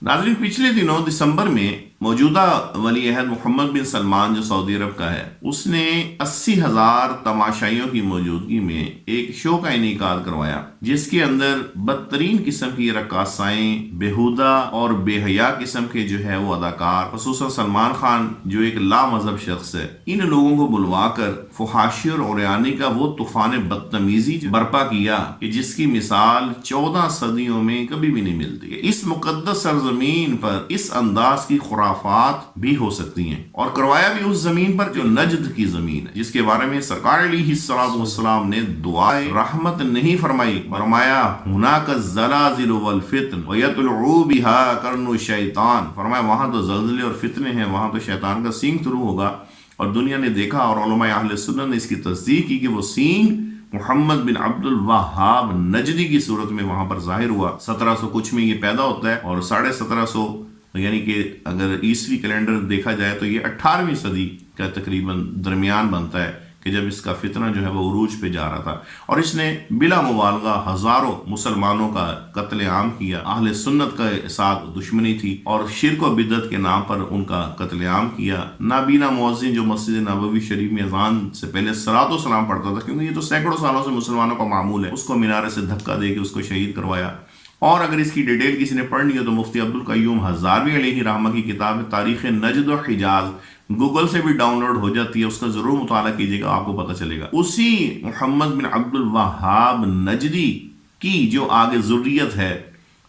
नाज़रीन, पिछले दिनों दिसंबर में मौजूदा वली अहद मोहम्मद बिन सलमान जो सऊदी अरब का है, उसने 80,000 तमाशाइयों की मौजूदगी में एक शो का इनेकाद करवाया जिसके अंदर बदतरीन किस्म की रक्कासाएं, बेहुदा और बेहया किस्म के जो है वो अदाकार, खसूसन सलमान खान जो एक लामज़हब शख्स है, इन लोगों को बुलवाकर फुहाशी और औरयानी का वो तूफान बदतमीजी बर्पा किया कि जिसकी मिसाल 14 सदियों में कभी भी नहीं मिलती है। इस मुकद्दस सरजमीन पर इस अंदाज की खुराफात भी हो सकती हैं, और करवाया भी उस जमीन पर जो नजद की जमीन है, जिसके बारे में सरकार अलैहिस्सलाम ने दुआए रहमत नहीं फरमाई। फरमाया हुनाक ज़लाज़िल वल फितन व यतलउ बिहा करनु शैतान। फरमाया वहां तो ज़लज़ले और फितने हैं, वहां तो शैतान का सींग तुलू होगा। और दुनिया ने देखा और उलमाए अहले सुन्नत ने इसकी तस्दीक की कि वो सींग मोहम्मद बिन अब्दुल वहाब नजदी की सूरत में वहां पर जाहिर हुआ। 1700 कुछ में ये पैदा होता है और 1750 यानी कि अगर ईसवी कैलेंडर देखा जाए तो ये 18वीं सदी का तकरीबन दरमियान बनता है कि जब इसका फितना जो है वो उरूज पे जा रहा था, और इसने बिला मुबालगा हजारों मुसलमानों का कत्ले आम किया। अहले सुन्नत के साथ दुश्मनी थी और शिरक व बिदअत के नाम पर उनका कत्ले आम किया। नाबीना मुअज्जिन जो मस्जिद नबवी शरीफ में अज़ान से पहले सलात व सलाम पढ़ता था, क्योंकि ये तो सैकड़ों सालों से मुसलमानों का मामूल है, उसको मीनारे से धक्का दे के उसको शहीद करवाया। और अगर इसकी डिटेल किसी ने पढ़नी हो तो मुफ्ती अब्दुल कय्यूम हज़ारवी अलैहि रहमा की किताब तारीख़ नजद व हिजाज गूगल से भी डाउनलोड हो जाती है, उसका जरूर मुताला कीजिएगा, आपको पता चलेगा। उसी मोहम्मद बिन अब्दुल वहाब नजदी की जो आगे ज़ुर्रियत है,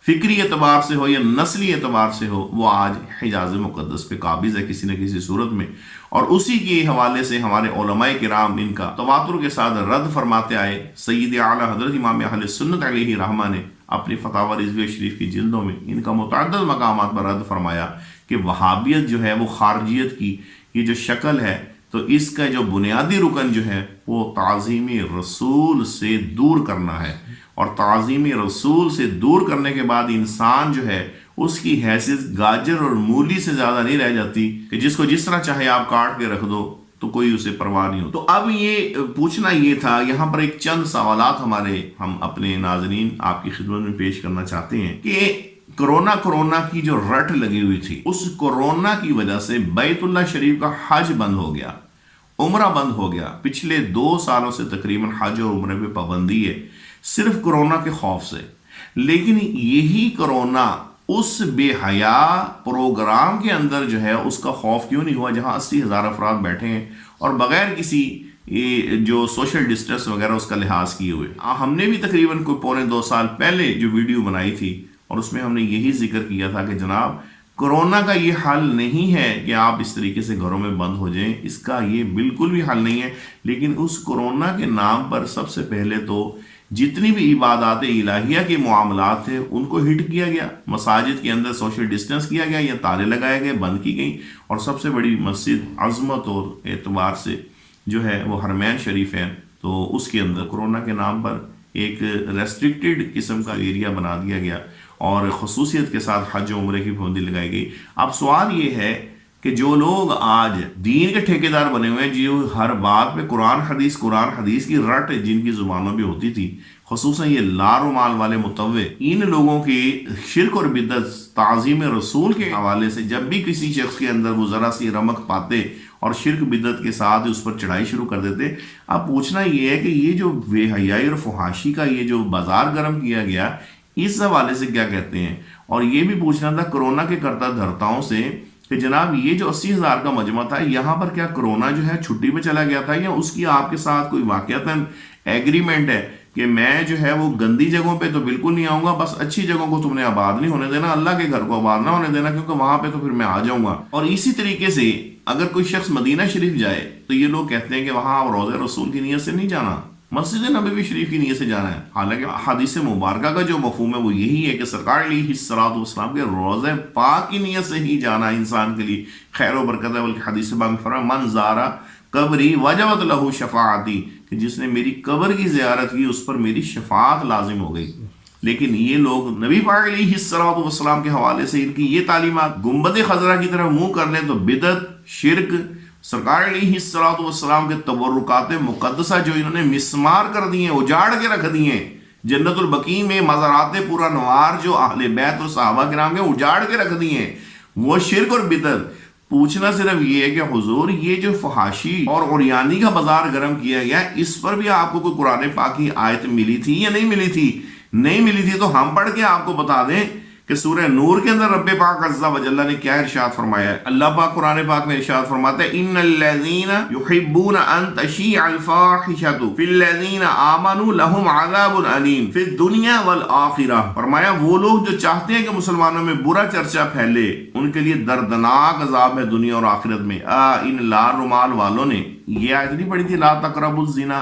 फिक्री एतबार से हो या नस्ली एतबार से हो, वो आज हिजाज मुक़द्दस पे काबिज़ है किसी न किसी सूरत में। और उसी के हवाले से हमारे उलमाए किराम इनका तवातुर के साथ रद्द फरमाते आए। सय्यद आला हज़रत इमाम अहले सुन्नत अलैहि रहमा ने अपनी फतावा रिज़विया शरीफ की जिल्दों में इनका मुतअद्दिद मकामात पर रद्द फरमाया कि वहाबियत जो है वो खारजियत की ये जो शक्ल है, तो इसका जो बुनियादी रुकन जो है वो ताज़ीम रसूल से दूर करना है। और ताज़ीम रसूल से दूर करने के बाद इंसान जो है उसकी हैसियत गाजर और मूली से ज़्यादा नहीं रह जाती कि जिसको जिस तरह चाहे आप काट के रख दो तो कोई उसे परवाह नहीं हो। तो अब ये पूछना ये था, यहाँ पर एक चंद सवालात हम अपने नाज़रीन आपकी खिदमत में पेश करना चाहते हैं कि कोरोना की जो रट लगी हुई थी, उस कोरोना की वजह से बैतुल्लाह शरीफ का हज बंद हो गया, उम्रा बंद हो गया। पिछले 2 सालों से तकरीबन हज और उम्रे पे पाबंदी है, सिर्फ कोरोना के खौफ से। लेकिन यही कोरोना उस बेहया प्रोग्राम के अंदर जो है उसका खौफ क्यों नहीं हुआ, जहां 80,000 अफराद बैठे हैं और बगैर किसी जो सोशल डिस्टेंस वगैरह उसका लिहाज किए हुए। हमने भी तकरीबन कोई 1.25-2 साल पहले जो वीडियो बनाई थी और उसमें हमने यही जिक्र किया था कि जनाब कोरोना का ये हल नहीं है कि आप इस तरीके से घरों में बंद हो जाएं, इसका ये बिल्कुल भी हल नहीं है। लेकिन उस कोरोना के नाम पर सबसे पहले तो जितनी भी इबादत इलाहिया के मामलात थे उनको हिट किया गया, मसाजिद के अंदर सोशल डिस्टेंस किया गया या ताले लगाए गए, बंद की गई। और सबसे बड़ी मस्जिद अज़मत और एतबार से जो है वो हरमैन शरीफ है, तो उसके अंदर कोरोना के नाम पर एक रेस्ट्रिक्टेड किस्म का एरिया बना दिया गया और खसूसियत के साथ हज उम्रे की पाबंदी लगाई गई। अब सवाल ये है कि जो लोग आज दीन के ठेकेदार बने हुए हैं, जो हर बात पे कुरान हदीस की रट जिनकी जुबानों में होती थी, खसूसन ये लारुमाल वाले मुतव्वे, इन लोगों की शिरक और बिदअत ताज़ीम रसूल के हवाले से जब भी किसी शख्स के अंदर वो ज़रा सी रमक पाते और शिरक बिदअत के साथ उस पर चढ़ाई शुरू कर देते। अब पूछना ये है कि ये जो बेहयाई और फहाशी का ये जो बाजार गर्म किया गया, इस हवाले से क्या कहते हैं। और ये भी पूछना था कोरोना के करता धरताओं से कि जनाब ये जो 80,000 का मजमा था, यहाँ पर क्या कोरोना जो है छुट्टी पे चला गया था या उसकी आपके साथ कोई वाकयातन एग्रीमेंट है कि मैं जो है वो गंदी जगहों पे तो बिल्कुल नहीं आऊँगा, बस अच्छी जगहों को तुमने आबाद नहीं होने देना, अल्लाह के घर को आबाद ना होने देना, क्योंकि वहाँ पे तो फिर मैं आ जाऊँगा। और इसी तरीके से अगर कोई शख्स मदीना शरीफ जाए तो ये लोग कहते हैं कि वहाँ रोज़े रसूल की नीयत से नहीं जाना, मस्जिद नबवी शरीफ की नीयत से जाना है। हालांकि हदीस मुबारका का जो मफहूम है वो यही है कि सरकार अलैहिस्सलाम के रोज़े पाक की नीयत से ही जाना इंसान के लिए खैर व बरकत है। बल्कि हदीस में फरमाया मन ज़ारा कब्री वजबत लहू शफाअती, कि जिसने मेरी कब्र की ज़ियारत की उस पर मेरी शफाअत लाजिम हो गई। लेकिन ये लोग नबी पाक अलैहिस्सलाम के हवाले से इनकी ये तालीमात गुंबद खजरा की तरफ मुँह कर लें तो बिदअत, शिरक, सरकार अलैहिस्सलाम के तबरुकात मुक़द्दसा जो इन्होंने मिस्मार कर दिए, उजाड़ के रख दिए, जन्नत उल बकी में मज़ारात पूरा नवार जो अहले बैत और सहाबा किराम के उजाड़ के रख दिए हैं, वो शिरक और बिदअत। पूछना सिर्फ ये है कि हुजूर ये जो फहाशी और उरियानी का बाजार गर्म किया गया, इस पर भी आपको कोई कुरान पाक की आयत मिली थी या नहीं मिली थी? नहीं मिली थी तो हम पढ़ के आपको बता दें कि सूरह नूर के अंदर रब्बे पाक अज़्ज़ा व जल्ला ने क्या इरशाद फरमाया है। अल्लाह पाक कुरान पाक में इरशाद फरमाता है, इन्नल्लज़ीना युहिब्बूना अन तशीअल फाहिशतु फिल्लज़ीना आमनू लहुम अज़ाबुन अलीम फिद दुनिया वल आखिरह। फरमाया वो लोग जो चाहते हैं कि मुसलमानों में बुरा चर्चा फैले, उनके लिए दर्दनाक अजाब है दुनिया और आखिरत में। इन लाल रुमाल वालों ने ये आयत नहीं पढ़ी थी, ला तक़रबुज़ ज़िना,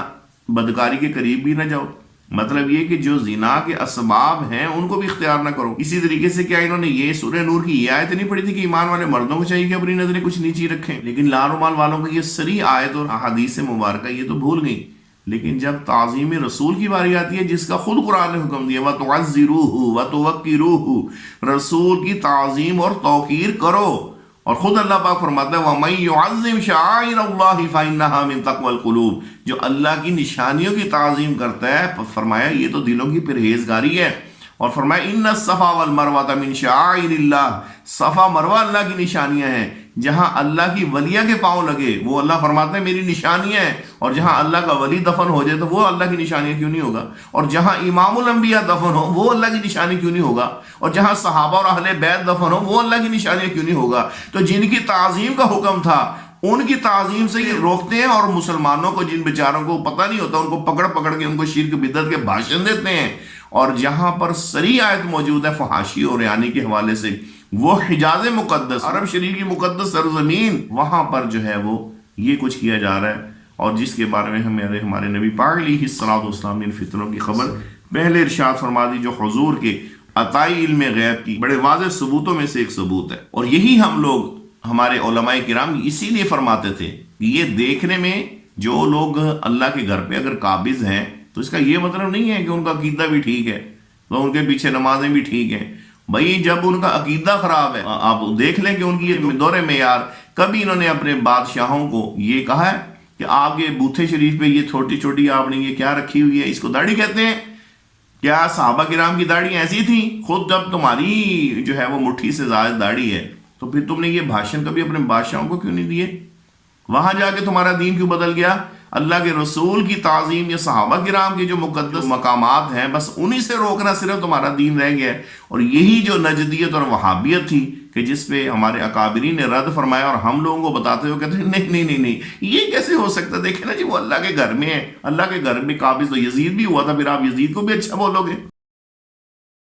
बदकारी के करीब भी न जाओ। मतलब ये कि जो जिना के असबाब हैं उनको भी इख्तियार ना करो। इसी तरीके से क्या इन्होंने ये सूरह नूर की ये आयत नहीं पढ़ी थी कि ईमान वाले मर्दों को चाहिए कि अपनी नजरें कुछ नीची रखें, लेकिन लारुमाल वालों को ये सरी आयत और अहादीस मुबारक ये तो भूल गई। लेकिन जब ताज़ीम रसूल की बारी आती है, जिसका खुद कुरान ने हुक्म दिया, व तुअज़्ज़िरूहु व तुवक्किरूहु, रसूल की ताज़ीम और तौकीर करो। और खुद अल्लाह पाक फरमाता है, वमन युअज़्ज़िम शआइरल्लाहि फइन्नहा मिन तक़वल क़ुलूब, जो अल्लाह की निशानियों की ताज़ीम करता है, फरमाया ये तो दिलों की परहेजगारी है। और फरमाया इन्ना सफ़ा वल मरवा मिन शआइरिल्लाह, सफ़ा मरवा अल्लाह की निशानियां हैं। जहां अल्लाह की वलिया के पाँव लगे वो अल्लाह फरमाते हैं मेरी निशानियां हैं, और जहां अल्लाह का वली दफन हो जाए तो वो अल्लाह की निशानियां क्यों नहीं होगा? और जहां इमामुल अंबिया दफन हो वो अल्लाह की निशानी क्यों नहीं होगा? और जहां सहाबा और अहले बैत दफन हो वो अल्लाह की निशानियां क्यों नहीं होगा? तो जिनकी ताज़ीम का हुक्म था उनकी ताज़ीम से ये रोकते हैं, और मुसलमानों को, जिन बेचारों को पता नहीं होता, उनको पकड़ पकड़ के उनको शिर्क बिदअत के भाषण देते हैं। और जहां पर सरी आयत मौजूद है फहाशी और यानी के हवाले से, वो हिजाज मुकद्दस, अरब शरीफ की मुकद्दस सरजमीन, वहां पर जो है वो ये कुछ किया जा रहा है, और जिसके बारे में हमारे नबी पाक अलैहिस्सलाम ने इन फितनों की खबर पहले इरशाद फरमा दी, जो हुजूर के अताई इल्म गैब की बड़े वाज़ेह सबूतों में से एक सबूत है। और यही हम लोग, हमारे उलमाए किराम इसीलिए फरमाते थे कि ये देखने में जो लोग अल्लाह के घर पे अगर काबिज हैं, तो इसका ये मतलब नहीं है कि उनका अकीदा भी ठीक है तो उनके पीछे नमाजें भी ठीक हैं। भाई जब उनका अकीदा खराब है, आप देख लें कि उनकी ये दौरे मेयार, कभी इन्होंने अपने बादशाहों को ये कहा है कि आपके बूथे शरीफ पे ये छोटी छोटी आपने ये क्या रखी हुई है, इसको दाढ़ी कहते हैं? क्या सहाबा किराम की दाढ़ी ऐसी थी? खुद जब तुम्हारी जो है वो मुट्ठी से ज्यादा दाढ़ी है, तो फिर तुमने ये भाषण कभी अपने बादशाहों को क्यों नहीं दिए? वहां जाके तुम्हारा दीन क्यों बदल गया? अल्लाह के रसूल की ताज़ीम या सहाबा किराम के जो मुकद्दस मकामात हैं, बस उन्हीं से रोकना सिर्फ तुम्हारा दीन रह गया है। और यही जो नजदियत और वहाबियत थी कि जिस पे हमारे अकाबरीन ने रद्द फरमाया, और हम लोगों को बताते हुए कहते हैं नहीं नहीं नहीं नहीं, ये कैसे हो सकता? देखे ना जी, वो अल्लाह के घर में है, अल्लाह के घर में काबिज तो यजीद भी हुआ था, फिर आप यजीद को भी अच्छा बोलोगे?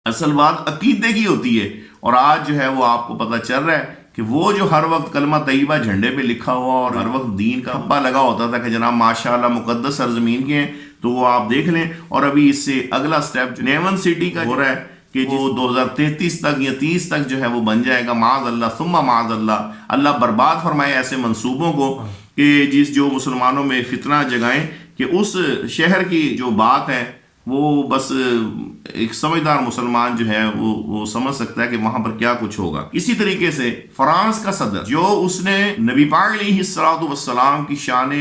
असल बात अकीदे की होती है। और आज जो है वो आपको पता चल रहा है कि वो जो हर वक्त कलमा तय्यबा झंडे पे लिखा हुआ और हर वक्त दीन का हब्बा लगा होता था कि जनाब माशाअल्लाह मुकद्दस सरजमीन के हैं, तो वो आप देख लें। और अभी इससे अगला स्टेप नेवन सिटी का हो रहा है कि वो 2033 तक या 30 तक जो है वो बन जाएगा। माज़अल्लाह सुम्मा माज़अल्लाह, अल्लाह बर्बाद फरमाए ऐसे मंसूबों को कि जो मुसलमानों में फितना जगाएं कि उस शहर की जो बात है वो बस एक समझदार मुसलमान जो है वो समझ सकता है कि वहां पर क्या कुछ होगा। इसी तरीके से फ्रांस का सदर, जो उसने नबी पाक अलैहिस्सलाम की शान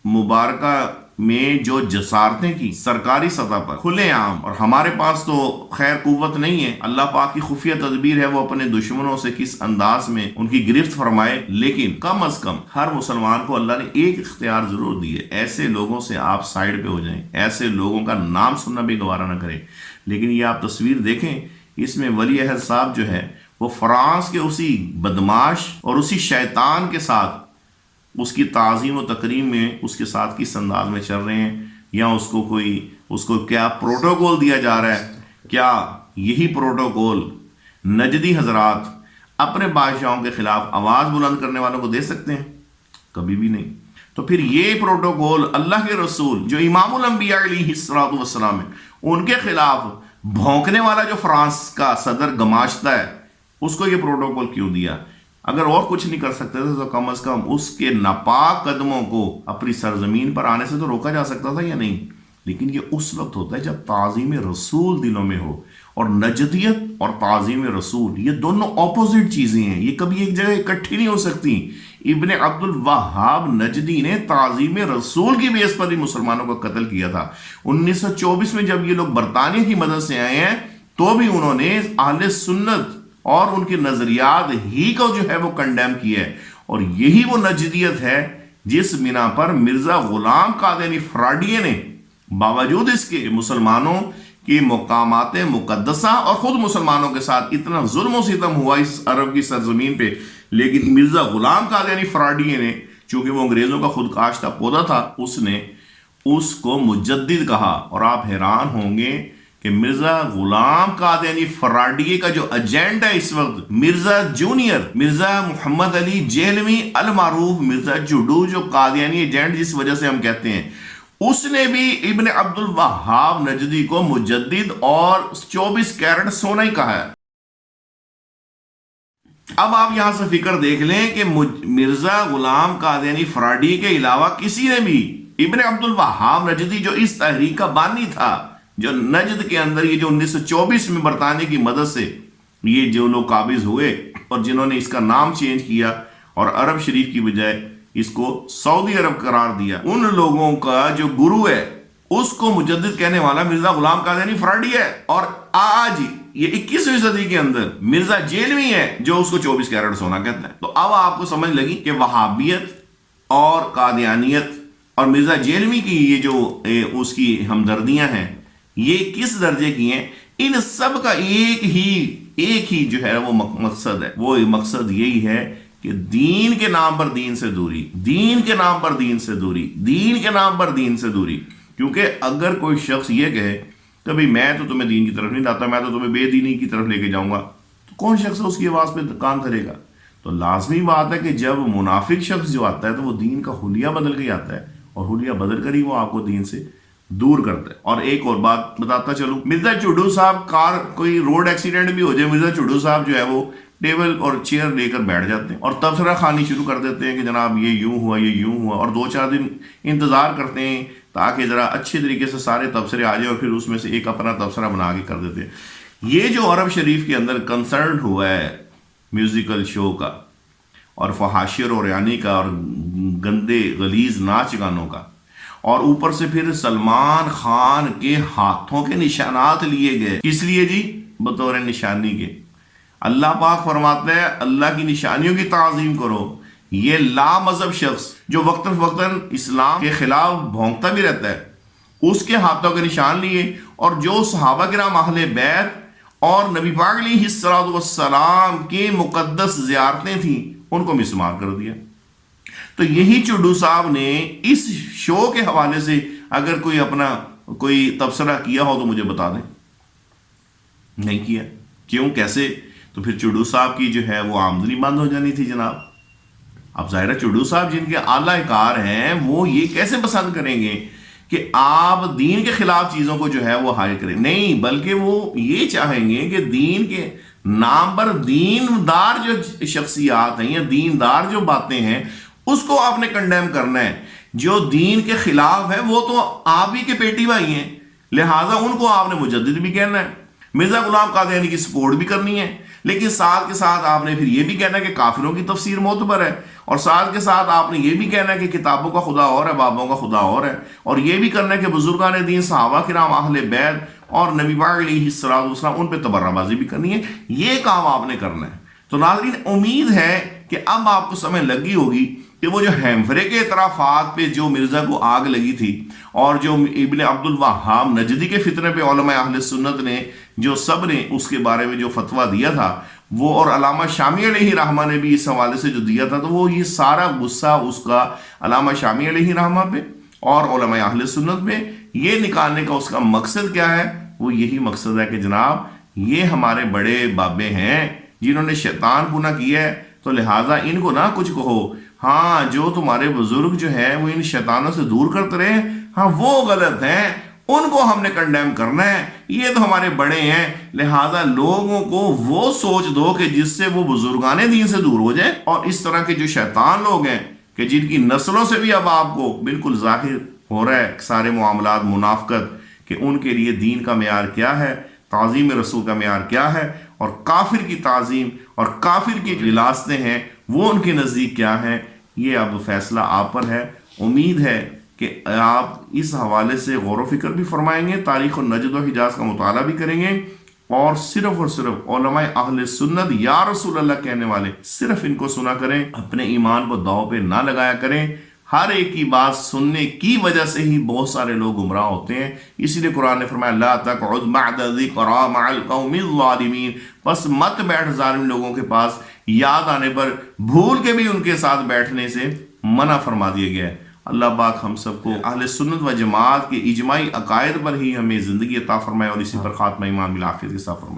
मुबारका में जो जसारतें की सरकारी सतह पर खुलेआम, और हमारे पास तो खैर कुव्वत नहीं है, अल्लाह पाक की खुफिया तदबीर है वो अपने दुश्मनों से किस अंदाज में उनकी गिरफ्त फरमाए, लेकिन कम अज कम हर मुसलमान को अल्लाह ने एक इख्तियार जरूर दी है, ऐसे लोगों से आप साइड पे हो जाएं, ऐसे लोगों का नाम सुनना भी गवारा ना करें। लेकिन ये आप तस्वीर देखें, इसमें वली अहद साहब जो है वो फ्रांस के उसी बदमाश और उसी शैतान के साथ उसकी ताज़ीम और तकरीम में उसके साथ किस अंदाज में चल रहे हैं, या उसको क्या प्रोटोकॉल दिया जा रहा है? क्या यही प्रोटोकॉल नजदी हजरात अपने बादशाहों के खिलाफ आवाज़ बुलंद करने वालों को दे सकते हैं? कभी भी नहीं। तो फिर ये प्रोटोकॉल अल्लाह के रसूल जो इमामुल अंबिया अलैहिस्सलाम है उनके खिलाफ भौंकने वाला जो फ्रांस का सदर गमाश्ता है, उसको ये प्रोटोकॉल क्यों दिया? अगर और कुछ नहीं कर सकते थे तो कम अज कम उसके नापाक कदमों को अपनी सरजमीन पर आने से तो रोका जा सकता था या नहीं? लेकिन ये उस वक्त होता है जब ताज़ीम रसूल दिलों में हो, اور نجدیت اور تعظیم رسول یہ دونوں اپوزٹ چیزیں ہیں، یہ کبھی ایک جگہ اکٹھی نہیں ہو سکتی۔ ابن عبد الوہاب نجدی نے تعظیم رسول کی بیس پر ہی مسلمانوں کو قتل کیا تھا۔ 1924 میں جب یہ لوگ برطانیہ کی مدد سے آئے ہیں تو بھی انہوں نے اہل سنت اور ان کے نظریات ہی کو جو ہے وہ کنڈیم کیا ہے، اور یہی وہ نجدیت ہے جس بنا پر مرزا غلام قادیانی فراڈیے نے باوجود اس کے مسلمانوں کی مقامات مقدسہ اور خود مسلمانوں کے ساتھ اتنا ظلم و ستم ہوا اس عرب کی سرزمین پہ، لیکن مرزا غلام قادیانی فراڈیے نے، چونکہ وہ انگریزوں کا خود کاشتہ پودا تھا، اس نے اس کو مجدد کہا۔ اور آپ حیران ہوں گے کہ مرزا غلام قادیانی فراڈیے کا جو ایجنٹ ہے اس وقت، مرزا جونیئر مرزا محمد علی جہلوی المعروف مرزا جڈو، جو قادیانی ایجنٹ جس وجہ سے ہم کہتے ہیں، اس نے بھی ابن عبد الوہاب نجدی کو مجدد اور 24 کیرٹ سونا ہی کہا ہے۔ اب آپ یہاں سے فکر دیکھ لیں کہ مرزا غلام قادیانی فراڈی کے علاوہ کسی نے بھی ابن عبد الوہاب نجدی، جو اس تحریک کا بانی تھا، جو نجد کے اندر یہ جو 1924 میں برطانیہ کی مدد سے یہ جو لوگ قابض ہوئے اور جنہوں نے اس کا نام چینج کیا اور عرب شریف کی بجائے اس کو سعودی عرب قرار دیا، ان لوگوں کا جو گرو ہے اس کو مجدد کہنے والا مرزا غلام قادیانی فراڈی ہے، اور آج یہ 21ویں صدی کے اندر مرزا جیلوی ہے جو اس کو 24 کیرٹ سونا کہتا ہے۔ تو اب آپ کو سمجھ لگی کہ وہابیت اور قادیانیت اور مرزا جیلوی کی یہ جو اس کی ہمدردیاں ہیں یہ کس درجے کی ہیں۔ ان سب کا ایک ہی جو ہے وہ مقصد ہے، وہ مقصد یہی ہے کہ دین کے نام پر دین سے دوری، دین کے نام پر دین سے دوری، دین کے نام پر دین سے دوری۔ کیونکہ اگر کوئی شخص یہ کہے کہ بھئی میں تو تمہیں دین کی طرف نہیں لاتا، میں تو تمہیں بے دینی کی طرف لے کے جاؤں گا، تو کون شخص اس کی آواز پہ کان دھرے گا؟ تو لازمی بات ہے کہ جب منافق شخص جو آتا ہے تو وہ دین کا حلیہ بدل کے ہی آتا ہے، اور حلیہ بدل کر ہی وہ آپ کو دین سے دور کرتا ہے۔ اور ایک اور بات بتاتا چلوں، مرزا چڈو صاحب کوئی روڈ ایکسیڈنٹ بھی ہو جائے، مرزا چڈو صاحب جو ہے وہ ٹیبل اور چیئر لے کر بیٹھ جاتے ہیں اور تبصرہ خوانی شروع کر دیتے ہیں کہ جناب یہ یوں ہوا، یہ یوں ہوا، اور 2-4 دن انتظار کرتے ہیں تاکہ ذرا اچھے طریقے سے سارے تبصرے آ جائیں، اور پھر اس میں سے ایک اپنا تبصرہ بنا کے کر دیتے ہیں۔ یہ جو عرب شریف کے اندر کنسرن ہوا ہے میوزیکل شو کا اور فحاشی اور اوریانی کا اور گندے غلیظ ناچ گانوں کا، اور اوپر سے پھر سلمان خان کے ہاتھوں کے نشانات لیے گئے، کس لیے جی؟ بطور نشانی کے۔ اللہ پاک فرماتے ہیں اللہ کی نشانیوں کی تعظیم کرو۔ یہ لا مذہب شخص جو وقتاً فوقتاً اسلام کے خلاف بھونکتا بھی رہتا ہے، اس کے ہاتھوں کے نشان لیے، اور جو صحابہ کرام اہل بیت اور نبی پاک علیہ الصلوۃ والسلام کی مقدس زیارتیں تھیں ان کو مسمار کر دیا۔ تو یہی چڈو صاحب نے اس شو کے حوالے سے اگر کوئی اپنا کوئی تبصرہ کیا ہو تو مجھے بتا دیں۔ نہیں کیا، کیوں، کیسے؟ تو پھر چڈو صاحب کی جو ہے وہ آمدنی بند ہو جانی تھی جناب۔ اب ظاہر ہے چڈو صاحب جن کے اعلیٰ کار ہیں وہ یہ کیسے پسند کریں گے کہ آپ دین کے خلاف چیزوں کو جو ہے وہ ہائر کریں؟ نہیں، بلکہ وہ یہ چاہیں گے کہ دین کے نام پر دیندار جو شخصیات ہیں یا دیندار جو باتیں ہیں اس کو آپ نے کنڈیم کرنا ہے۔ جو دین کے خلاف ہے وہ تو آپ ہی کے پیٹی بھائی ہیں، لہٰذا ان کو آپ نے مجدد بھی کہنا ہے، مرزا غلام قادیانی کی سپورٹ بھی کرنی ہے، لیکن ساتھ کے ساتھ آپ نے پھر یہ بھی کہنا ہے کہ کافروں کی تفسیر معتبر ہے، اور ساتھ کے ساتھ آپ نے یہ بھی کہنا ہے کہ کتابوں کا خدا اور ہے، بابوں کا خدا اور ہے، اور یہ بھی کرنا ہے کہ بزرگان دین صحابہ کرام اہل بیت اور نبی پاک علیہ الصلوۃ والسلام ان پہ تبرہ بازی بھی کرنی ہے۔ یہ کام آپ نے کرنا ہے۔ تو ناظرین، امید ہے کہ اب آپ کو سمجھ لگی ہوگی کہ وہ جو ہیمفرے کے اعترافات پہ جو مرزا کو آگ لگی تھی، اور جو ابن عبد الوہاب نجدی کے فتنے پہ علماء اہل سنت نے جو سب نے اس کے بارے میں جو فتویٰ دیا تھا وہ، اور علامہ شامی علیہ رحمہ نے بھی اس حوالے سے جو دیا تھا، تو وہ یہ سارا غصہ اس کا علامہ شامی علیہ رحمہ پہ اور علماء اہل سنت پہ یہ نکالنے کا اس کا مقصد کیا ہے؟ وہ یہی مقصد ہے کہ جناب یہ ہمارے بڑے بابے ہیں جنہوں نے شیطان پونا کیا ہے، تو لہٰذا ان کو نہ کچھ کہو، ہاں جو تمہارے بزرگ جو ہیں وہ ان شیطانوں سے دور کرتے رہے، ہاں وہ غلط ہیں، ان کو ہم نے کنڈیم کرنا ہے، یہ تو ہمارے بڑے ہیں، لہٰذا لوگوں کو وہ سوچ دو کہ جس سے وہ بزرگان دین سے دور ہو جائیں۔ اور اس طرح کے جو شیطان لوگ ہیں کہ جن کی نسلوں سے بھی اب آپ کو بالکل ظاہر ہو رہا ہے سارے معاملات منافقت، کہ ان کے لیے دین کا معیار کیا ہے، تعظیم رسول کا معیار کیا ہے اور کافر کی تعظیم اور کافر کی جو راستے ہیں وہ ان کے نزدیک کیا ہے، یہ اب فیصلہ آپ پر ہے۔ امید ہے کہ آپ اس حوالے سے غور و فکر بھی فرمائیں گے، تاریخ نجد و حجاز کا مطالعہ بھی کریں گے، اور صرف علماء اہل سنت یا رسول اللہ کہنے والے صرف ان کو سنا کریں، اپنے ایمان کو داؤ پہ نہ لگایا کریں۔ ہر ایک کی بات سننے کی وجہ سے ہی بہت سارے لوگ گمراہ ہوتے ہیں، اسی لیے قرآن نے فرمایا لا تقعد بعد الذکری مع القوم الظالمین، بس مت بیٹھ ظالم لوگوں کے پاس، یاد آنے پر بھول کے بھی ان کے ساتھ بیٹھنے سے منع فرما دیا گیا ہے۔ اللہ پاک ہم سب کو اہل سنت و جماعت کے اجماعی عقائد پر ہی ہمیں زندگی عطا فرمائے اور اسی پر خاتمہ ایمان بالعافیت کے ساتھ فرمائے۔